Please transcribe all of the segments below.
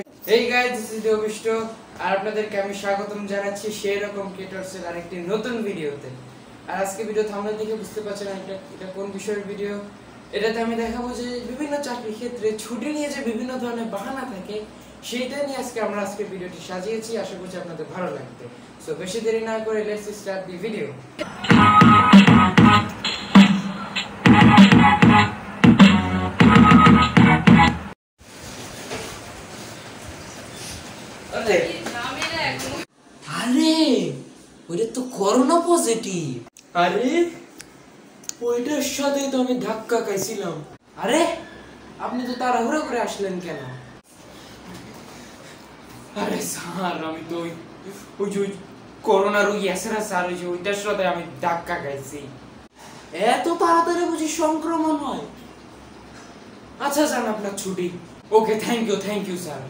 Hey guys, this is Deobishto আর আপনাদেরকে আমি স্বাগতম জানাচ্ছি সেই রকম ক্রিয়েটরসের আরেকটি নতুন ভিডিওতে। আর আজকে ভিডিও থাম্বনেল দেখে বুঝতে পারছেন এটা কোন বিষয়ের ভিডিও। এটাতে আমি দেখাবো যে বিভিন্ন চাকরির ক্ষেত্রে ছুটি নিয়ে যে বিভিন্ন ধরনের বাহানা থাকে সেইটা নিয়ে আমরা আজকে ভিডিওটি সাজিয়েছি। আশা করছি আপনাদের ভালো লাগবে। সো বেশি দেরি না করে লেটস স্টার্ট দি ভিডিও। আরে ওইটা তো করোনা পজিটিভ। আরে ওইটার সাথে তো আমি ধাক্কা খাইছিলাম। আরে আপনি তো তাড়াহুড়ো করে আসলেন কেন? আরে স্যার আমি তো ওই যে করোনা রোগী আছে না স্যার, ওই যে ওইটার সাথে আমি ধাক্কা খাইছি। এত তাড়াতাড়ি বুঝি সংক্রমণ হয়? আচ্ছা স্যার আপনার ছুটি। Okay thank you sir.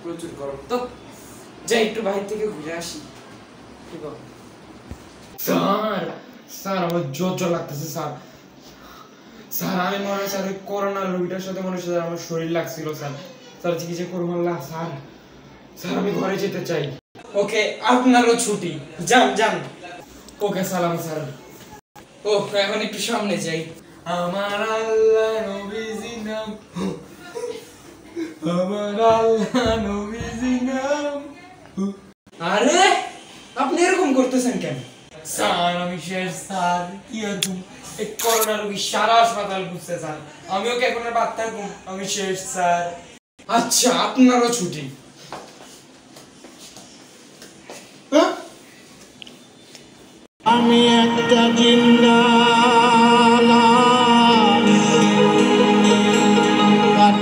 প্রচুর গরম তো যাই একটু বাইরে থেকে ঘুরে আসি। স্যার আমার জ্বর লাগতেছে স্যার আমি মনে হয় স্যার ওই করোনা রোগীটার সাথে মনে হয় আমার শরীর লাগছিল স্যার চিকিৎসা করবো না স্যার আমি ঘরে যেতে চাই। ওকে আপনারও ছুটি, যান। ওকে সালাম স্যার। ও এখন একটু সামনে যাই। আমার আল্লাহ নবীজি নাম, আমার আল্লাহ নবীজি নাম। আরে আপনি এরকম করতেছেন কেন? স্যার আমি শেষ স্যার। কি এরকম এই করোনা রোগী সারা হাসপাতাল ঘুরছে স্যার, আমিও কি এখন আর বাদ থাকবো? আমি শেষ স্যার। আচ্ছা আপনারও ছুটি। আমি একটা জিন্দা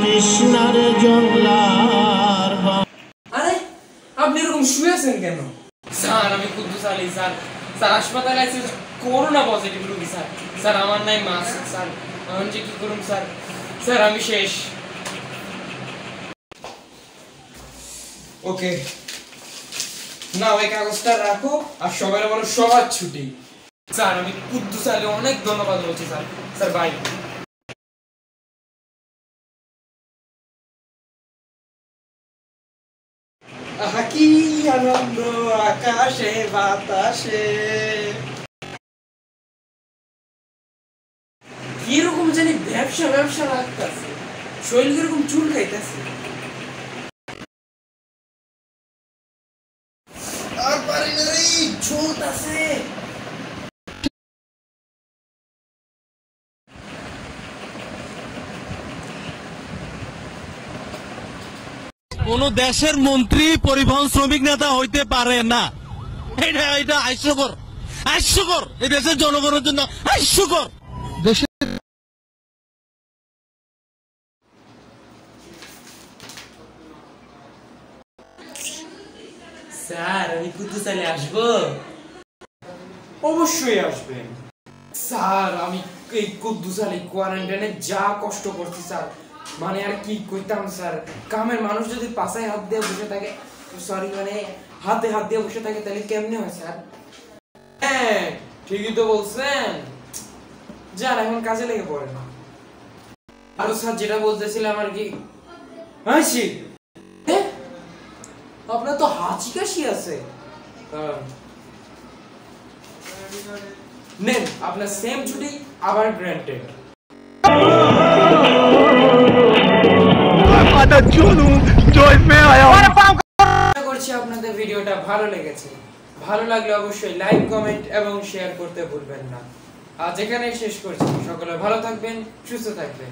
কৃষ্ণারে জংলার। আরে আপনি এরকম শুয়ে আছেন কেন? স্যার আমি কুদ্দুস আলী স্যার হাসপাতালে আছি, করোনা পজিটিভ রোগী স্যার আমার নাই মাস্ক স্যার, এখন যে কি করুন স্যার আমি শেষ। ওকে না ওই কাগজটা রাখো আর সবাই বলো সবার ছুটি। স্যার আমি কুদ্দুস আলী অনেক ধন্যবাদ বলছি স্যার বাই। কি আনন্দ আকাশে বাতাসে, কিরকম জানি ব্যবসা লাগতেছে, শরীর কিরকম চুল খাইতেছে। আর পারি না রে, ঝুলতাছে। কোন দেশের মন্ত্রী পরিবহন শ্রমিক নেতা হইতে পারে না। এটা হাস্যকর এই দেশের জনগণের জন্য হাস্যকর। স্যার আমি কুদ্দুস আলী আসবো? অবশ্যই আসবেন স্যার। আমি এই কুদ্দুস আলী কোয়ারেন্টাইনে যা কষ্ট করছি স্যার, মানে আর কি কইতাম স্যার। কামের মানুষ যদি পাছায় হাত দিয়ে বসে থাকে, সরি মানে হাতে হাত দিয়ে বসে থাকে, তাহলে কেমনে হয় স্যার? হ্যাঁ ঠিকই তো বলছেন। যান এখন কাজে লেগে পড়েন। আর স্যার যেটা বলতেছিলাম আর কি, হাসি আপনার তো হাঁচি কাশি আছে। নেন আপনার সেম ছুটি আবার গ্র্যান্টেড। আশা করছি আপনাদের ভিডিওটা ভালো লেগেছে। ভালো লাগলে অবশ্যই লাইক কমেন্ট এবং শেয়ার করতে ভুলবেন না। আজ এখানেই শেষ করছি। সকলে ভালো থাকবেন, সুস্থ থাকবেন।